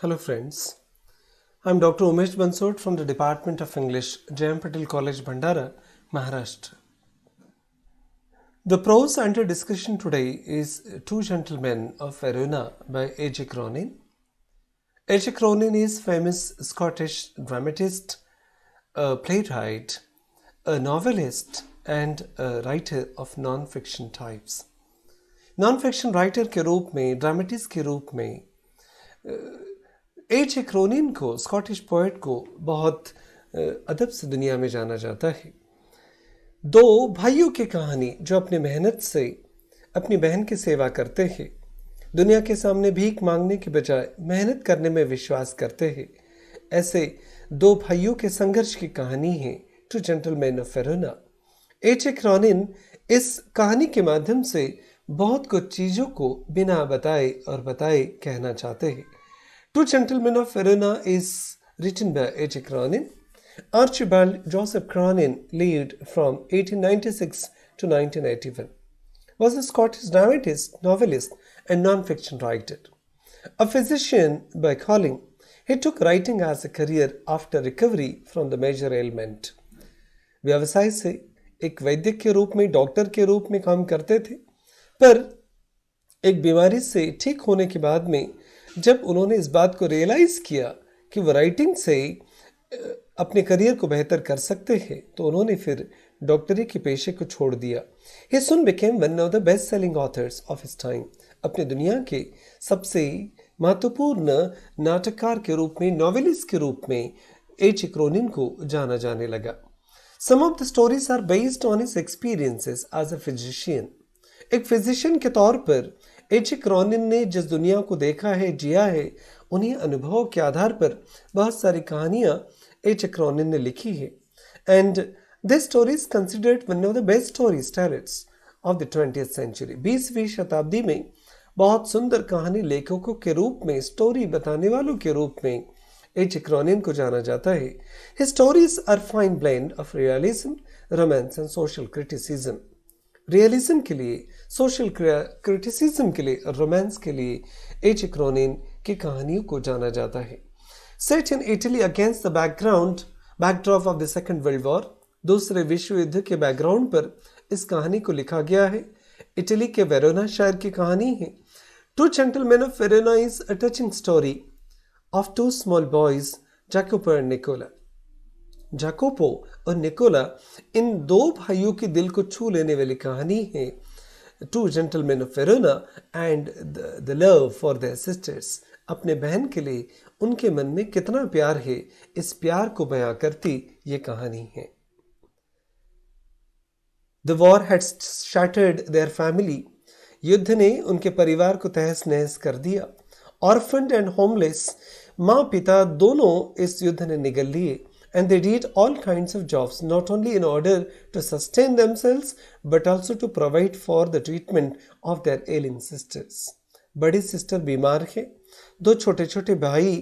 Hello friends, I am Dr. Umesh Bansod from the Department of English, J.M. Patel College, Bhandara, Maharashtra. The prose under discussion today is Two Gentlemen of Verona by A.J. Cronin. A.J. Cronin is famous Scottish dramatist, a playwright, a novelist and a writer of non-fiction types. Non-fiction writer के रूप में, dramatist के रूप में H A Cronin को, Scottish poet को बहुत अदब से दुनिया में जाना जाता है। दो भाइयों की कहानी जो अपनी मेहनत से अपनी बहन की सेवा करते हैं, दुनिया के सामने भीख मांगने के बजाय मेहनत करने में विश्वास करते हैं, ऐसे दो भाइयों के संघर्ष की कहानी है two gentleman of Verona. H A Cronin इस कहानी के माध्यम से बहुत कुछ चीज़ों को बिना बताए और बताए कहना चाहते हैं। Two Gentlemen of Verona is written by A.J. Cronin. Archibald Joseph Cronin lived from 1896 to 1981. Was a Scottish dramatist, novelist, and non-fiction writer. A physician by calling, he took writing as a career after recovery from the major ailment. व्यवसाय से एक वैद्य के रूप में, doctor के रूप में काम करते थे, पर एक बीमारी से ठीक होने के बाद में जब उन्होंने इस बात को रियलाइज किया कि वो राइटिंग से अपने करियर को बेहतर कर सकते हैं, तो उन्होंने फिर डॉक्टरी के पेशे को छोड़ दिया। He soon became one of the best-selling authors of his time. अपने दुनिया के सबसे महत्वपूर्ण नाटककार के रूप में, नॉवेलिस्ट के रूप में एच ए क्रोनिन को जाना जाने लगा। Some of the stories are based on his experiences as a physician. एक फिजिशियन के तौर पर एच ए क्रोनिन ने जिस दुनिया को देखा है, जिया है, उन्हीं अनुभवों के आधार पर बहुत सारी कहानियाँ एच ए क्रोनिन ने लिखी है। And this story is considered one of the best story tellers of the 20th century. 20वीं शताब्दी में बहुत सुंदर कहानी लेखकों के रूप में, स्टोरी बताने वालों के रूप में एच ए क्रोनिन को जाना जाता है। His stories are fine blend of realism, romance and social criticism. Realism के लिए, सोशल क्रिटिसिज्म के लिए, रोमांस के लिए एच ए क्रोनिन की कहानियों को जाना जाता है। Set in Italy against the backdrop of the second world war, दूसरे विश्व युद्ध के बैकग्राउंड पर इस कहानी को लिखा गया है। इटली के वेरोना शहर की कहानी है। Two gentleman of Verona is a touching story of two small boys, Jacopo and Nicola. Jacopo और निकोला, इन दो भाइयों के दिल को छू लेने वाली कहानी है two gentleman of Verona and the love for their sisters. अपने बहन के लिए उनके मन में कितना प्यार है, इस प्यार को बयां करती ये कहानी है। The war had shattered their family, युद्ध ने उनके परिवार को तहस नहस कर दिया। ऑर्फन्ड एंड होमलेस, माँ पिता दोनों इस युद्ध ने निगल लिए। And they did all kinds of jobs, not only in order to sustain themselves, but also to provide for the treatment of their ailing sisters. बड़ी सिस्टर बीमार है, दो छोटे छोटे भाई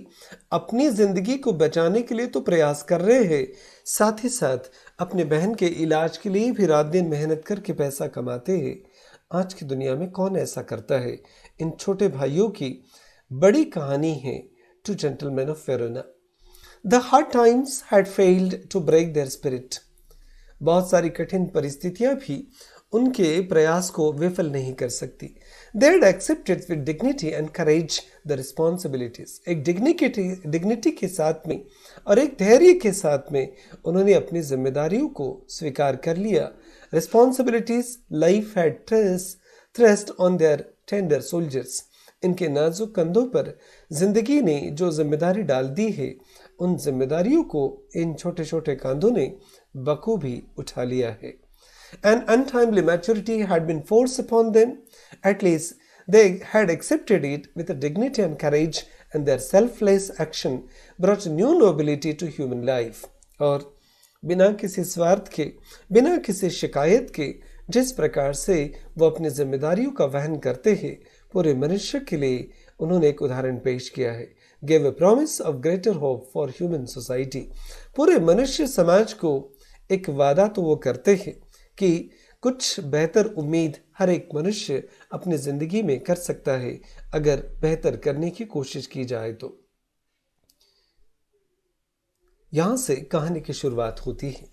अपनी जिंदगी को बचाने के लिए तो प्रयास कर रहे हैं, साथ ही साथ अपने बहन के इलाज के लिए भी रात दिन मेहनत करके पैसा कमाते हैं। आज की दुनिया में कौन ऐसा करता है? इन छोटे भाइयों की बड़ी कहानी है two gentleman of Verona. The hard times had failed to break their spirit. बहुत सारी कठिन परिस्थितियां भी उनके प्रयास को विफल नहीं कर सकती। They had accepted with dignity and courage the responsibilities. एक डिग्निटी के साथ में और एक धैर्य के साथ में उन्होंने अपनी जिम्मेदारियों को स्वीकार कर लिया। Responsibilities life had thrust on their tender soldiers. इनके नाजुक कंधों पर जिंदगी ने जो जिम्मेदारी डाल दी है, उन जिम्मेदारियों को इन छोटे छोटे कंधों ने बखूबी उठा लिया है। and untimely maturity had been forced upon them, at least they had accepted it with dignity and courage, and their selfless action brought new nobility to human life. और बिना किसी स्वार्थ के, बिना किसी शिकायत के जिस प्रकार से वो अपनी जिम्मेदारियों का वहन करते हैं, पूरे मनुष्य के लिए उन्होंने एक उदाहरण पेश किया है. Gave a promise of greater hope for human society. पूरे मनुष्य समाज को एक वादा तो वो करते हैं कि कुछ बेहतर उम्मीद हर एक मनुष्य अपनी जिंदगी में कर सकता है अगर बेहतर करने की कोशिश की जाए तो. यहां से कहानी की शुरुआत होती है.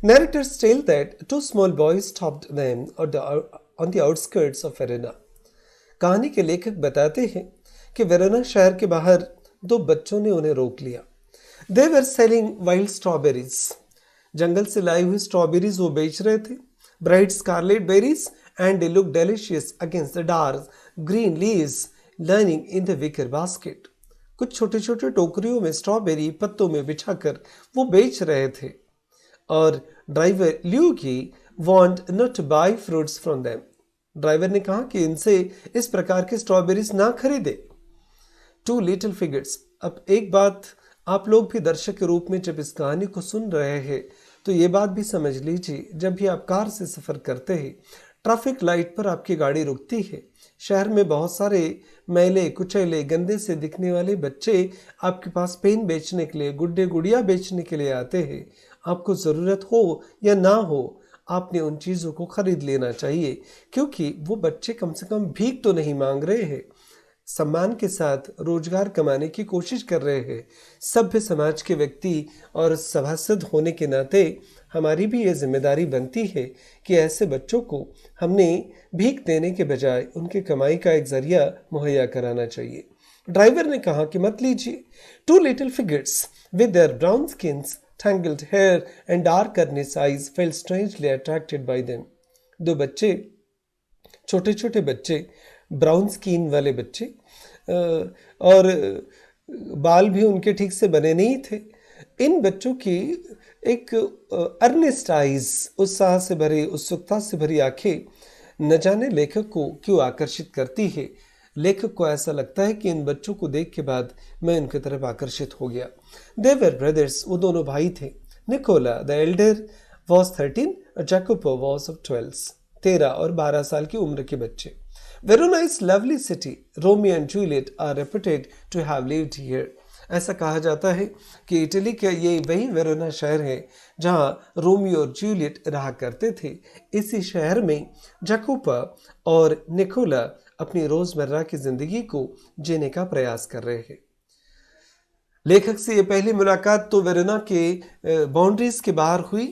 Narrators tell that two small boys stopped them on the outskirts of Verona. कहानी के लेखक बताते हैं कि वेरोना शहर के बाहर दो बच्चों ने उन्हें रोक लिया. They were selling wild strawberries. जंगल से लाई हुई स्ट्रॉबेरीज वो बेच रहे थे. Bright scarlet berries, and they looked delicious against the dark green leaves lying in the wicker basket. कुछ छोटे छोटे टोकरियों में स्ट्रॉबेरी पत्तों में बिछाकर वो बेच रहे थे. और driver Luigi want not to buy fruits from them. Driver ने कहा कि इनसे इस प्रकार के स्ट्रॉबेरीज ना खरीदे. Two little figures. अब एक बात आप लोग भी दर्शक के रूप में जब इस कहानी को सुन रहे हैं तो ये बात भी समझ लीजिए, जब भी आप कार से सफर करते हैं, ट्रैफिक लाइट पर आपकी गाड़ी रुकती है, शहर में बहुत सारे मैले कुचैले गंदे से दिखने वाले बच्चे आपके पास पेन बेचने के लिए, गुड्डे गुड़िया बेचने के लिए आते हैं. आपको ज़रूरत हो या ना हो, आपने उन चीज़ों को खरीद लेना चाहिए, क्योंकि वो बच्चे कम से कम भीख तो नहीं मांग रहे हैं, सम्मान के साथ रोजगार कमाने की कोशिश कर रहे हैं. सभ्य समाज के व्यक्ति और सभासद होने के नाते हमारी भी ये जिम्मेदारी बनती है कि ऐसे बच्चों को हमने भीख देने के बजाय उनके कमाई का एक जरिया मुहैया कराना चाहिए. ड्राइवर ने कहा कि मत लीजिए. Two little figures with their brown skins, tangled hair and dark earnest eyes felt strangely attracted by them. दो बच्चे, छोटे छोटे बच्चे, ब्राउन स्किन वाले बच्चे, और बाल भी उनके ठीक से बने नहीं थे. इन बच्चों की एक अर्नेस्ट आइज, उत्साह से भरी, उत्सुकता से भरी आंखें न जाने लेखक को क्यों आकर्षित करती है. लेखक को ऐसा लगता है कि इन बच्चों को देख के बाद मैं उनकी तरफ आकर्षित हो गया. They were brothers. वो दोनों भाई थे. निकोला the elder was 13 और Jacopo was of 12. 13 और 12 साल की उम्र के बच्चे. Verona is lovely city. Romeo and Juliet are reputed to have lived here. ऐसा कहा जाता है कि इटली का ये वही वेरोना शहर है जहाँ रोमियो और जूलियट रहा करते थे. इसी शहर में जाकोपा और निकोला अपनी रोजमर्रा की जिंदगी को जीने का प्रयास कर रहे हैं. लेखक से ये पहली मुलाकात तो वेरोना के बाउंड्रीज के बाहर हुई.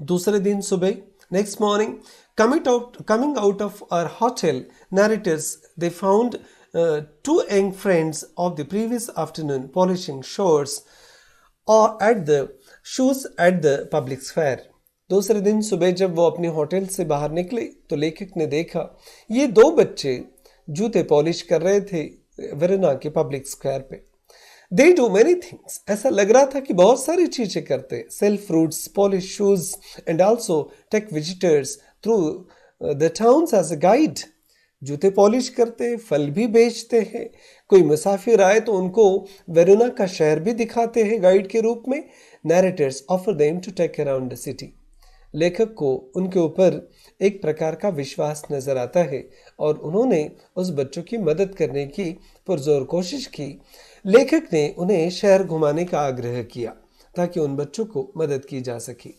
दूसरे दिन सुबह, next morning, coming out of our hotel, narrators they found two young friends of the previous afternoon polishing shoes at the public square. दूसरे दिन सुबह जब वो अपने होटल से बाहर निकले तो लेखक ने देखा ये दो बच्चे जूते पॉलिश कर रहे थे वेरोना के पब्लिक स्क्वायर पे. They do many things. ऐसा लग रहा था कि बहुत सारी चीजें करते. Sell fruits, polish shoes, and also take visitors through the towns as a guide. जूते पॉलिश करते, फल भी बेचते हैं. कोई मुसाफिर आए तो उनको वेरोना का शहर भी दिखाते हैं गाइड के रूप में. Narrators offer them to take around the city. लेखक को उनके ऊपर एक प्रकार का विश्वास नजर आता है और उन्होंने उस बच्चों की मदद करने की पुरजोर कोशिश की. लेखक ने उन्हें शहर घुमाने का आग्रह किया ताकि उन बच्चों को मदद की जा सके.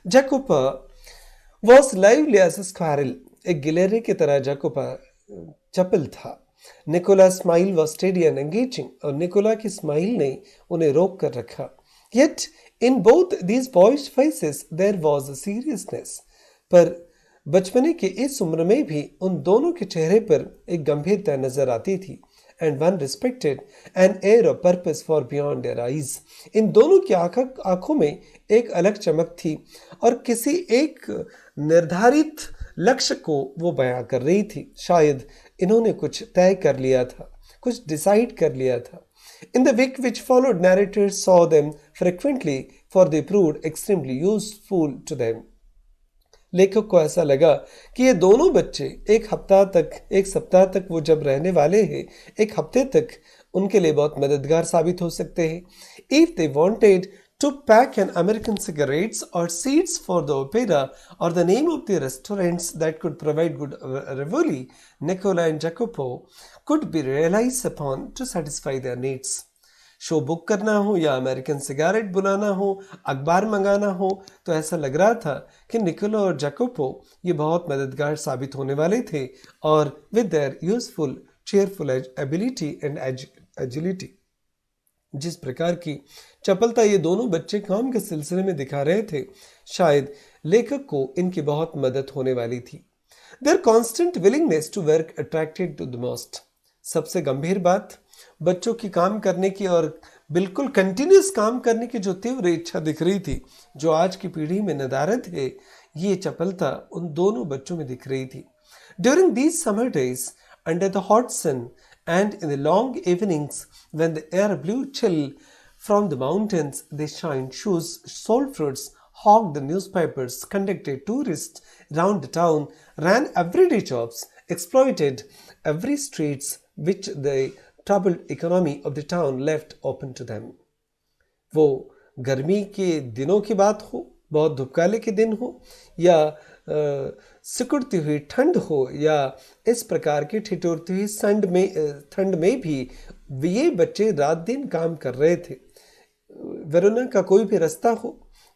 जैकोपा was lively as a squirrel. एक गिलहरी की तरह जैकोपा चपल था. Nicola smile was steady and engaging. और निकोला की स्माइल ने उन्हें रोक कर रखा. Yet in both these boys' faces there was a seriousness. पर बचपने की इस उम्र में भी उन दोनों के चेहरे पर एक गंभीरता नजर आती थी. And one respected an air of purpose for beyond their eyes. इन दोनों की आंखों में एक अलग चमक थी और किसी एक निर्धारित लक्ष्य को वो बयां कर रही थी. शायद इन्होंने कुछ तय कर लिया था, कुछ डिसाइड कर लिया था. In the week which followed, narrators saw them frequently for they proved extremely useful to them. लेखक को ऐसा लगा कि ये दोनों बच्चे एक सप्ताह तक वो जब रहने वाले हैं, एक हफ्ते तक उनके लिए बहुत मददगार साबित हो सकते हैं. If they wanted to pack an American cigarettes or seats for the opera or the name of the restaurants that could provide good ravioli, Nicola and Jacopo could be realized upon to satisfy their needs. Show book करना हो या American cigarette बुलाना हो, अखबार मंगाना हो, तो ऐसा लग रहा था कि निकोला और जैकोपो ये बहुत मददगार साबित होने वाले थे और with their useful cheerful ability and agility. जिस प्रकार की चपलता ये दोनों बच्चे काम के सिलसिले में दिखा रहे थे, शायद लेखक को इनकी बहुत मदद होने वाली थी. Their constant willingness to work attracted to the most. सबसे गंभीर बात, बच्चों की काम करने की और बिल्कुल कंटिन्यूस काम करने की जो तीव्र इच्छा दिख रही थी, जो आज की पीढ़ी में नदारत है, ये चपलता उन दोनों बच्चों में दिख रही थी. During these summer days under the hot sun and in the long evenings when the air blew chill from the mountains, they shined shoes, sold fruits, hawked the newspapers, conducted tourists round the town, ran everyday jobs, exploited every streets which the troubled economy of the town left open to them. वो गर्मी के दिनों की बात हो, बहुत धुपकाले के दिन हो, या सिकुड़ती हुई ठंड हो, या इस प्रकार की ठिठुरती हुई ठंड में भी ये बच्चे रात दिन काम कर रहे थे. वेरोना का कोई भी रास्ता हो,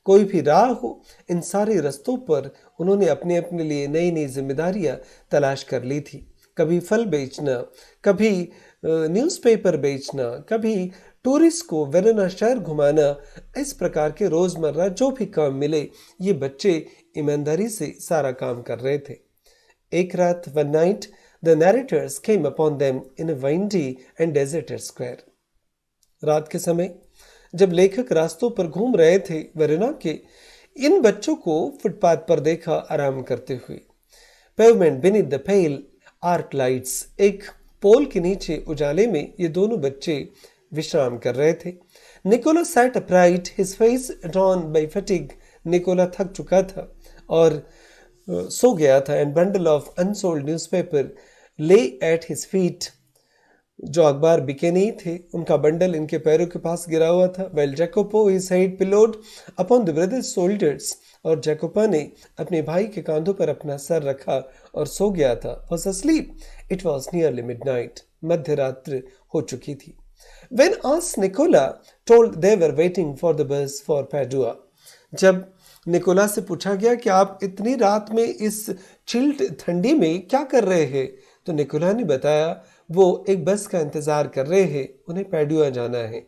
कोई भी राह हो, इन सारे रास्तों पर उन्होंने अपने अपने लिए नई नई जिम्मेदारियां तलाश कर ली थी. कभी फल बेचना, कभी न्यूज़पेपर बेचना, कभी टूरिस्ट को वेरोना शहर घुमाना. इस प्रकार के रोजमर्रा जो भी काम मिले, ये बच्चे ईमानदारी से सारा काम कर रहे थे. एक रात, one night, the narrators came upon them in a windy and deserted square. रात के समय जब लेखक रास्तों पर घूम रहे थे वेरोना के, इन बच्चों को फुटपाथ पर देखा आराम करते हुए. Pavement beneath the pale arc lights, एक पोल के नीचे उजाले में ये दोनों बच्चे विश्राम कर रहे थे. Nicola sat upright, his face drawn by fatigue. Nicola थक चुका था और सो गया था. And bundle of unsold newspaper lay at his feet. जो अखबार बिके नहीं थे, उनका बंडल इनके पैरों के पास गिरा हुआ था. Well Jacopo his head pillowed upon the brother's shoulders. और जैकोपा ने अपने भाई के कांधों पर अपना सर रखा और सो गया था. was asleep. It was nearly midnight. मध्य रात्रि हो चुकी थी. When asked, Nicola told they were waiting for the bus for Padua. जब निकोला से पूछा गया कि आप इतनी रात में इस चिल्ड ठंडी में क्या कर रहे हैं, तो निकोला ने बताया वो एक बस का इंतजार कर रहे हैं, उन्हें पैडुआ जाना है.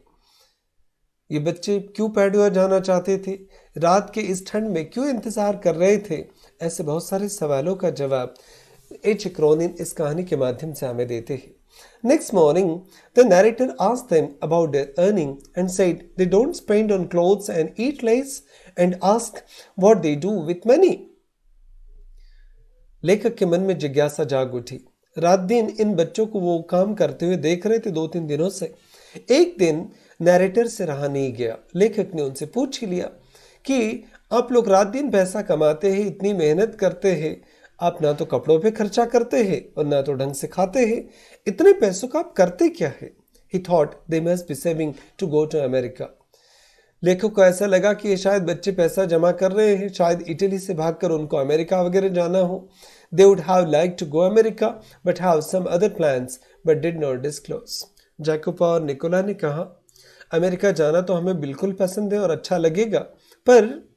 ये बच्चे क्यों पैडुआ जाना चाहते थे, रात के इस ठंड में क्यों इंतजार कर रहे थे, ऐसे बहुत सारे सवालों का जवाब एच क्रोनिन इस कहानी के माध्यम से हमें देते हैं. Next morning, the narrator asked them about their earning and said they don't spend on clothes and eat less, and asked what they do with money. लेखक के मन में जिज्ञासा जाग उठी. रात दिन इन बच्चों को वो काम करते हुए देख रहे थे 2-3 दिनों से. एक दिन नैरेटर से रहा नहीं गया. लेखक ने उनसे पूछ ही लिया कि आप लोग रात दिन पैसा कमाते हैं, इतनी मेहनत करते हैं, आप ना तो कपड़ों पे खर्चा करते हैं और ना तो ढंग से खाते हैं, इतने पैसों का आप करते क्या है? He thought they must be saving to go to America. लेखक को ऐसा लगा कि ये शायद बच्चे पैसा जमा कर रहे हैं, शायद इटली से भागकर उनको अमेरिका वगैरह जाना हो. They would have liked to go America but have some other plans but did not disclose. जैकोपा और निकोला ने कहा, अमेरिका जाना तो हमें बिल्कुल पसंद है और अच्छा लगेगा, पर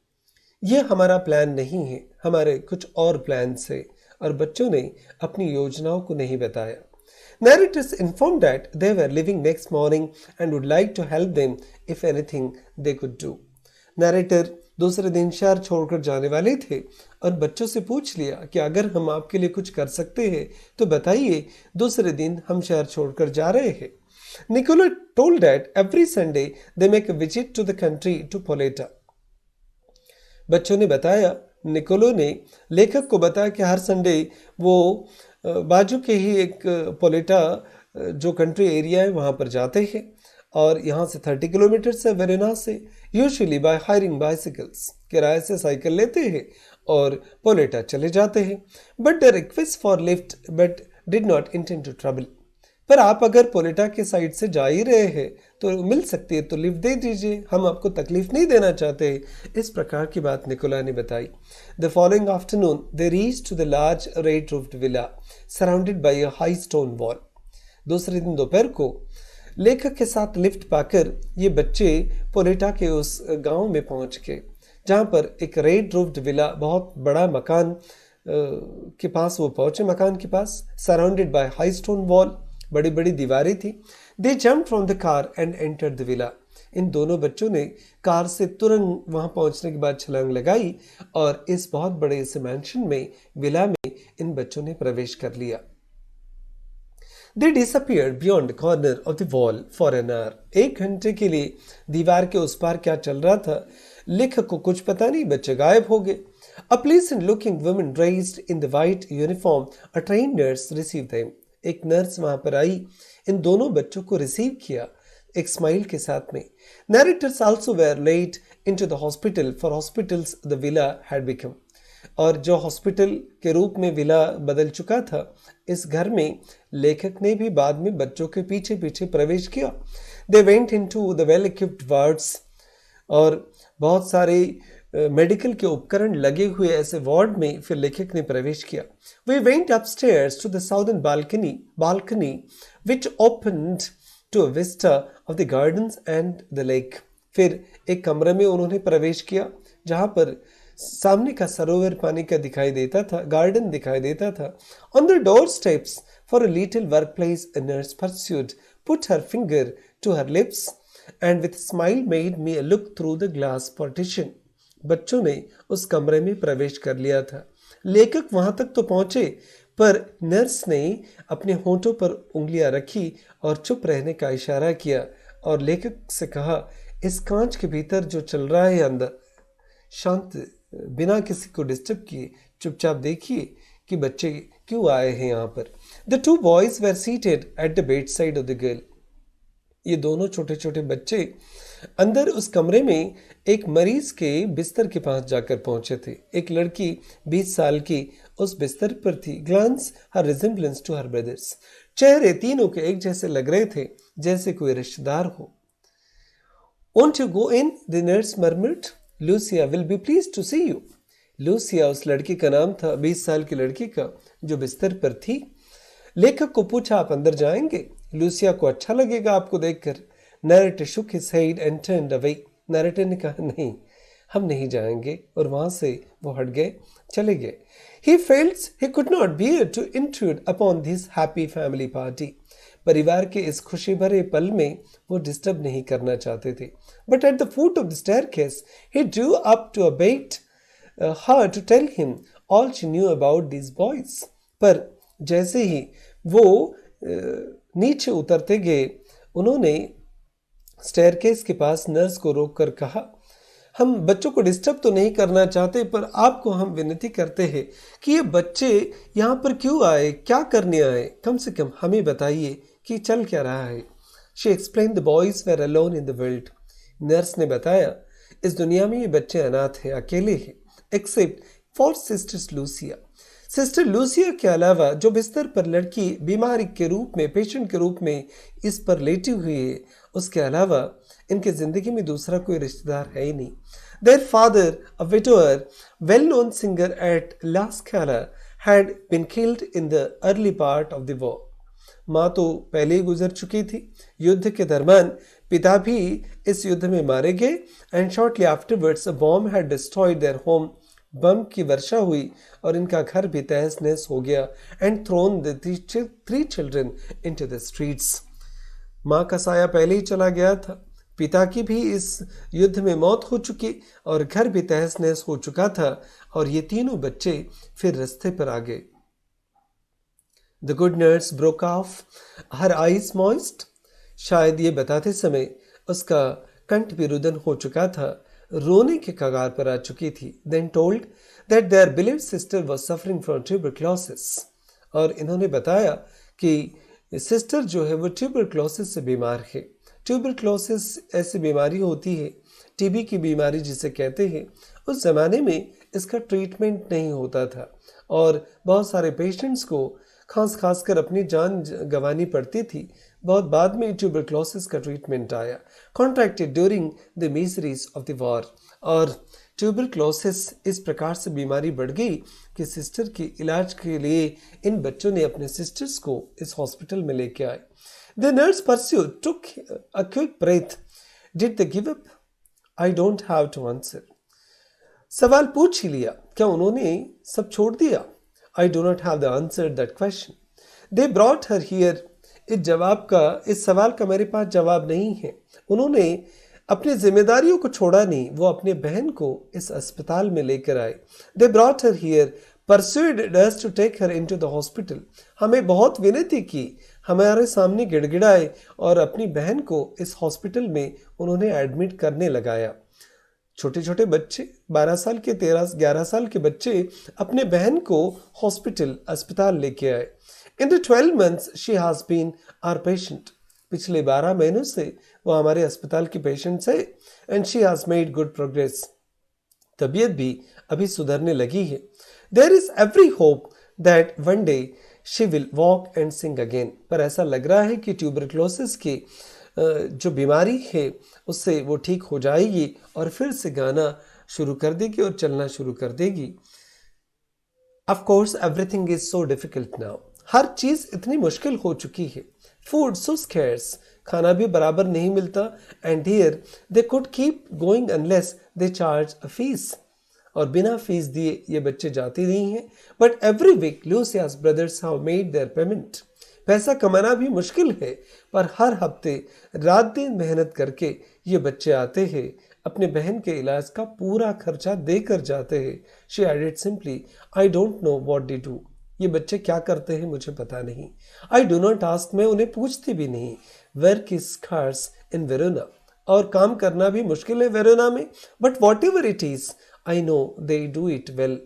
यह हमारा प्लान नहीं है, हमारे कुछ और प्लान्स है. और बच्चों ने अपनी योजनाओं को नहीं बताया. Narrators informed that they were leaving next morning and would like to help them if anything they could do. Narrator दूसरे दिन शहर छोड़कर जाने वाले थे और बच्चों से पूछ लिया कि अगर हम आपके लिए कुछ कर सकते हैं तो बताइए. दूसरे दिन हम शहर छोड़कर जा रहे हैं. Nicola told that every Sunday they make a visit to the country to Poleta. बच्चों ने बताया, निकोलो ने लेखक को बताया कि हर संडे वो बाजू के ही एक पोलेटा जो कंट्री एरिया है वहाँ पर जाते हैं और यहाँ से 30 किलोमीटर से वेरोना से यूजुअली बाय हायरिंग बाइसिकल्स, किराए से साइकिल लेते हैं और पोलेटा चले जाते हैं। But the request for lift but did not intend to trouble. पर आप अगर पोलेटा के साइड से जा ही रहे हैं तो मिल सकती है तो लिफ्ट दे दीजिए, हम आपको तकलीफ नहीं देना चाहते। इस प्रकार की बात निकोला ने बताई। The following afternoon they reach to the large red roofed villa surrounded by a high stone wall. दूसरे दिन दोपहर को लेखक के साथ लिफ्ट पाकर ये बच्चे पोलेटा के उस गांव में पहुंच गए जहां पर एक रेड रूफ्ड विला, बहुत बड़ा मकान के पास वो पहुंचे। मकान के पास surrounded by high stone wall, बड़ी बड़ी दीवारें थी। They jump from the car and entered the villa. इन दोनों बच्चों ने कार से तुरंत वहां पहुंचने के बाद छलांग लगाई और इस बहुत बड़े इस मैंशन में, विला में इन बच्चों ने प्रवेश कर लिया। They disappeared beyond the corner of the wall for an hour. 1 घंटे के लिए दीवार के उस पार क्या चल रहा था लेखक को कुछ पता नहीं, बच्चे गायब हो गए। A pleasant looking woman dressed in the white uniform, a trained nurse received them. एक नर्स वहां पर आई, इन दोनों बच्चों को रिसीव किया एक स्माइल के साथ में। Narrators also were led into the hospital, for hospitals the villa had become. और जो हॉस्पिटल के रूप में विला बदल चुका था, इस घर में लेखक ने भी बाद में बच्चों के पीछे पीछे प्रवेश किया। They went into the well equipped wards, और बहुत सारे मेडिकल के उपकरण लगे हुए ऐसे वार्ड में फिर लेखक ने प्रवेश किया। We went upstairs to the southern balcony which opened to a vista of the gardens and the lake. फिर एक कमरे में उन्होंने प्रवेश किया जहां पर सामने का सरोवर पानी का दिखाई देता था, गार्डन दिखाई देता था। On the door steps for a little work place a nurse pursued, put her finger to her lips and with smile made me a look through the glass partition. बच्चों ने उस कमरे में प्रवेश कर लिया था। लेखक वहां तक तो पहुंचे, पर नर्स ने अपने होठों पर उंगलियां रखी और चुप रहने का इशारा किया और लेखक से कहा, इस कांच के भीतर जो चल रहा है अंदर, शांत, बिना किसी को डिस्टर्ब किए चुपचाप देखिए कि बच्चे क्यों आए हैं यहाँ पर। The 2 boys were seated at the bedside of the girl. ये दोनों छोटे छोटे बच्चे अंदर उस कमरे में एक मरीज के बिस्तर के पास जाकर पहुंचे थे। एक लड़की 20 साल की उस बिस्तर पर थी। Glance her resemblance to her brothers. चेहरे तीनों के एक जैसे लग रहे थे, जैसे कोई रिश्तेदार हो। Won't you go in? The nurse murmured. Lucia will be pleased to see you. Lucia उस लड़की का नाम था, 20 साल की लड़की का, जो बिस्तर पर थी। लेखक को पूछा, आप अंदर जाएंगे? लूसिया को अच्छा लगेगा आपको देखकर। Narrator shook his head and turned away. Narrator ने कहा, नहीं, हम नहीं जाएंगे, और वहां से वो हट गए, चले गए। He felt he could not bear to intrude upon this happy family party. परिवार के इस खुशी भरे पल में वो डिस्टर्ब नहीं करना चाहते थे। But at the foot of the staircase, he drew up to abate her to tell him all she knew about these boys. पर जैसे ही वो नीचे उतरते गए, उन्होंने स्टेयरकेस के पास नर्स को रोककर कहा, हम बच्चों को डिस्टर्ब तो नहीं करना चाहते, पर आपको हम विनती करते हैं कि ये बच्चे यहाँ पर क्यों आए, क्या करने आए, कम से कम हमें बताइए कि चल क्या रहा है। She explained the boys were alone in the world. Nurse ने बताया, इस दुनिया में ये बच्चे अनाथ हैं, अकेले हैं, except for sisters Lucia. Sister Lucia के अलावा जो बिस्तर पर लड़की बीमारी के रूप में, पेशेंट के रूप में इस पर लेटी हुई है, उसके अलावा इनके जिंदगी में दूसरा कोई रिश्तेदार है ही नहीं। Their father, a widower, well-known singer at La Scala, had been killed in the early part of the war. माँ तो पहले ही गुजर चुकी थी युद्ध के दरमियान, पिता भी इस युद्ध में मारे गए। And shortly afterwards a bomb had destroyed their home. बम की वर्षा हुई और इनका घर भी तहस नहस हो गया। And thrown the 3 children into the streets. माँ का साया पहले ही चला गया था, पिता की भी इस युद्ध में मौत हो चुकी और घर भी तहस नहस हो चुका था, और ये तीनों बच्चे फिर रास्ते पर आ गए। The good nurse broke off, her eyes moist. शायद ये बताते समय उसका कंठ भी रुदन हो चुका था, रोने के कगार पर आ चुकी थी। Then told that their beloved sister was suffering from tuberculosis. और इन्होंने बताया कि सिस्टर जो है वो ट्यूबरक्लोसिस से बीमार है। ट्यूबरक्लोसिस ऐसी बीमारी होती है टीबी की बीमारी जिसे कहते हैं, उस ज़माने में इसका ट्रीटमेंट नहीं होता था और बहुत सारे पेशेंट्स को खास कर अपनी जान गंवानी पड़ती थी। बहुत बाद में ट्यूबरक्लोसिस का ट्रीटमेंट आया, contracted during the miseries of the war. और ट्यूबरक्लोसिस इस प्रकार से बीमारी बढ़ गई कि सिस्टर के इलाज के लिए इन बच्चों ने अपने सिस्टर्स को इस हॉस्पिटल में लेके आए। The nurse pursue took a quick breath, did they give up? I don't have to answer. सवाल पूछ ही लिया, क्या उन्होंने सब छोड़ दिया? I do not have the answer that question. They brought her here. इस सवाल का मेरे पास जवाब नहीं है। उन्होंने अपनी जिम्मेदारियों को छोड़ा नहीं, वो अपने बहन को इस अस्पताल में लेकर आए। They brought her here, persuaded us to take her into the hospital. हमें बहुत विनती की, हमारे सामने गिड़गिड़ाए और अपनी बहन को इस हॉस्पिटल में उन्होंने एडमिट करने लगाया। छोटे छोटे बच्चे, 12 साल के 11 साल के बच्चे अपने बहन को अस्पताल लेके आए। In the 12 months she has been our patient. पिछले 12 महीनों से वो हमारे अस्पताल की पेशेंट है and she has made good progress. तबीयत भी अभी सुधरने लगी है। There is every hope that one day she will walk and sing again. पर ऐसा लग रहा है कि ट्यूबरक्लोसिस की जो बीमारी है उससे वो ठीक हो जाएगी और फिर से गाना शुरू कर देगी और चलना शुरू कर देगी। Of course everything is so difficult now. हर चीज इतनी मुश्किल हो चुकी है। फूड सो स्कैर्स, खाना भी बराबर नहीं मिलता। And here they could keep going unless they charge a fee. और बिना फीस दिए ये बच्चे जाते नहीं हैं। But every week Lucia's brothers have made their payment. पैसा कमाना भी मुश्किल है, पर हर हफ्ते रात दिन मेहनत करके ये बच्चे आते हैं, अपने बहन के इलाज का पूरा खर्चा देकर जाते हैं। She added simply, I don't know what they do. ये बच्चे क्या करते हैं मुझे पता नहीं। आई डू नॉट आस्क, मैं उन्हें पूछती भी नहीं। Work is scarce in Verona. और काम करना भी मुश्किल है वेरोना में। But whatever it is, I know they do it well.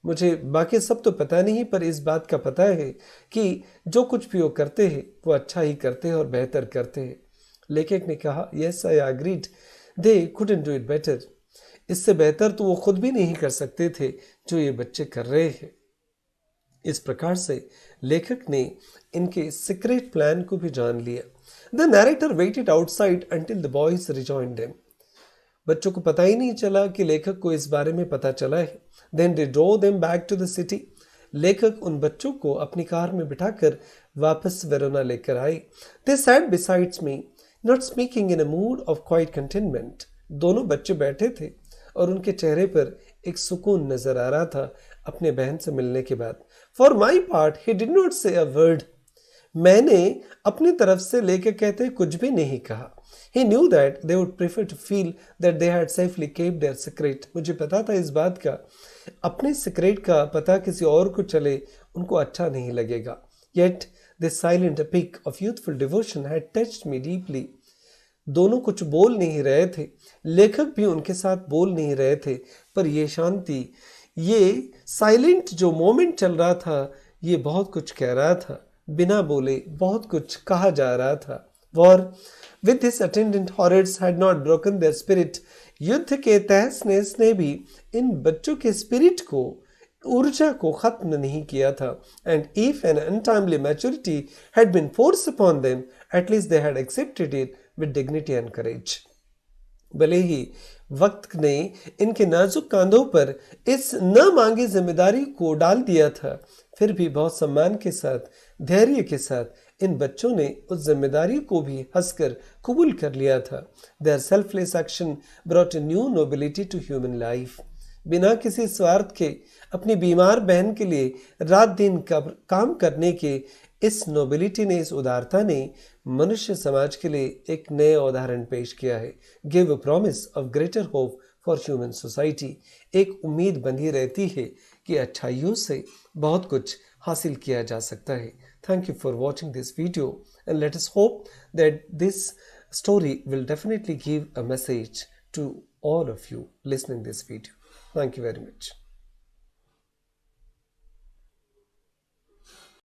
मुझे बाकी सब तो पता नहीं, पर इस बात का पता है कि जो कुछ भी वो करते हैं वो अच्छा ही करते हैं और बेहतर करते हैं। लेखक ने कहा, yes I agreed, they couldn't do it better. इससे बेहतर तो वो खुद भी नहीं कर सकते थे जो ये बच्चे कर रहे हैं। इस प्रकार से लेखक ने इनके सीक्रेट प्लान को भी जान लिया। The narrator waited outside until the boys rejoined them. बच्चों को पता ही नहीं चला कि लेखक को इस बारे में पता चला है। Then they drew them back to the city. लेखक उन बच्चों को अपनी कार में बिठाकर वापस वेरोना लेकर आए। They sat besides me, not speaking in a mood of quiet contentment. दोनों बच्चे बैठे थे और उनके चेहरे पर एक सुकून नजर आ रहा था अपने बहन से मिलने के बाद। For my part he did not से अ वर्ड। मैंने अपनी तरफ से लेकर कहते कुछ भी नहीं कहा। He knew that they would prefer to feel that they had safely kept their secret. मुझे पता था इस बात का, अपने सीक्रेट का पता किसी और को चले उनको अच्छा नहीं लगेगा। Yet this silent epic of youthful devotion had touched me deeply. दोनों कुछ बोल नहीं रहे थे, लेखक भी उनके साथ बोल नहीं रहे थे, पर ये शांति, ये साइलेंट जो मोमेंट चल रहा था, ये बहुत कुछ कह रहा था। बिना बोले बहुत कुछ कहा जा रहा था। War with his attendant horrors had not broken their spirit. युद्ध के तहस नहस ने भी इन बच्चों के स्पिरिट को, ऊर्जा को खत्म नहीं किया था। And if an untimely maturity had been forced upon them, at least they had accepted it with dignity and courage. भले ही वक्त ने इनके नाजुक कंधों पर इस न मांगी जिम्मेदारी को डाल दिया था, फिर भी बहुत सम्मान के साथ, धैर्य के साथ इन बच्चों ने उस जिम्मेदारी को भी हंसकर कबूल कर लिया था। Their selfless action brought a new nobility to human life. बिना किसी स्वार्थ के अपनी बीमार बहन के लिए रात दिन काम करने के इस नोबिलिटी ने, इस उदारता ने मनुष्य समाज के लिए एक नए उदाहरण पेश किया है। Give a promise of greater hope for human society. एक उम्मीद बंधी रहती है कि अच्छाइयों से बहुत कुछ हासिल किया जा सकता है। Thank you for watching this video and let us hope that this story will definitely give a message to all of you listening this video. Thank you very much.